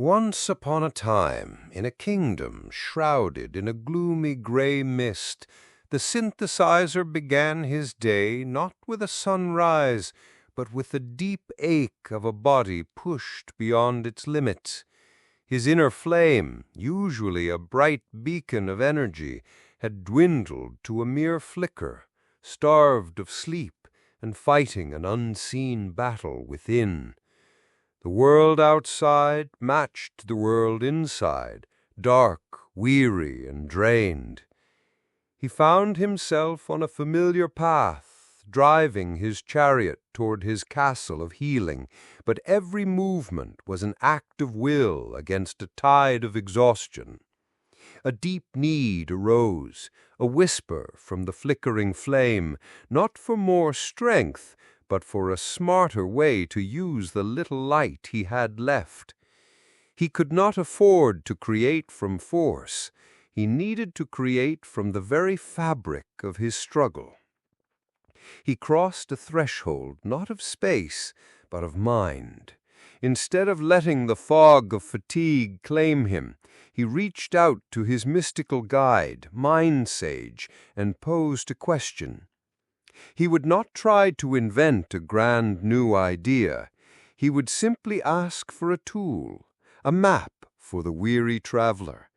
Once upon a time, in a kingdom shrouded in a gloomy gray mist, the synthesizer began his day not with a sunrise, but with the deep ache of a body pushed beyond its limits. His inner flame, usually a bright beacon of energy, had dwindled to a mere flicker, starved of sleep and fighting an unseen battle within. The world outside matched the world inside, dark, weary, and drained. He found himself on a familiar path, driving his chariot toward his castle of healing, but every movement was an act of will against a tide of exhaustion. A deep need arose, a whisper from the flickering flame, not for more strength, but for a smarter way to use the little light he had left. He could not afford to create from force. He needed to create from the very fabric of his struggle. He crossed a threshold not of space, but of mind. Instead of letting the fog of fatigue claim him, he reached out to his mystical guide, Mind Sage, and posed a question. He would not try to invent a grand new idea. He would simply ask for a tool, a map for the weary traveler.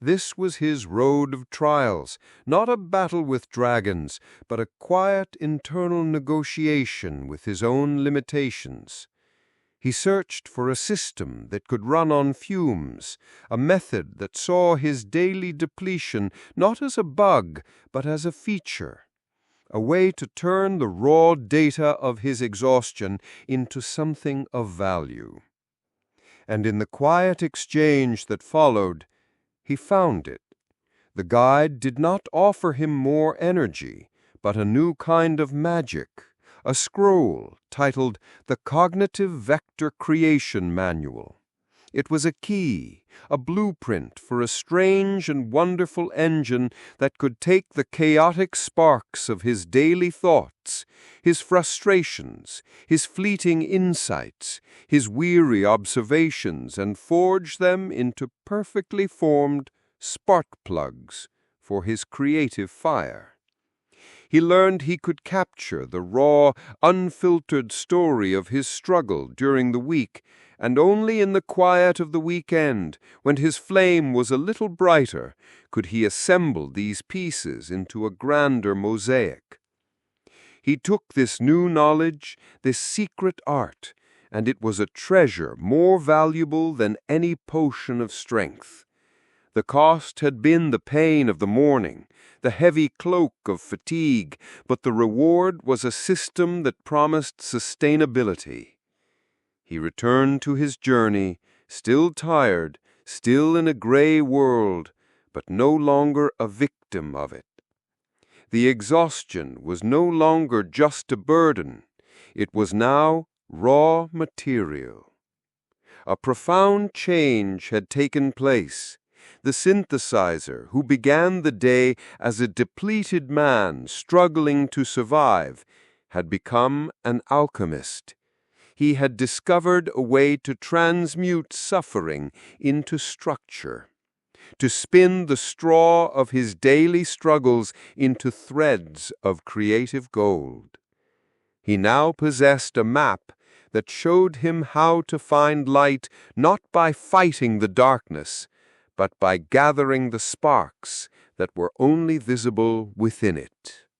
This was his road of trials, not a battle with dragons, but a quiet internal negotiation with his own limitations. He searched for a system that could run on fumes, a method that saw his daily depletion not as a bug, but as a feature. A way to turn the raw data of his exhaustion into something of value. And in the quiet exchange that followed, he found it. The guide did not offer him more energy, but a new kind of magic, a scroll titled The Cognitive Vector Creation Manual. It was a key, a blueprint for a strange and wonderful engine that could take the chaotic sparks of his daily thoughts, his frustrations, his fleeting insights, his weary observations, and forge them into perfectly formed spark plugs for his creative fire. He learned he could capture the raw, unfiltered story of his struggle during the week, and only in the quiet of the weekend, when his flame was a little brighter, could he assemble these pieces into a grander mosaic. He took this new knowledge, this secret art, and it was a treasure more valuable than any potion of strength. The cost had been the pain of the morning, the heavy cloak of fatigue, but the reward was a system that promised sustainability. He returned to his journey, still tired, still in a gray world, but no longer a victim of it. The exhaustion was no longer just a burden. It was now raw material. A profound change had taken place. The synthesizer, who began the day as a depleted man struggling to survive, had become an alchemist. He had discovered a way to transmute suffering into structure, to spin the straw of his daily struggles into threads of creative gold. He now possessed a map that showed him how to find light not by fighting the darkness, but by gathering the sparks that were only visible within it.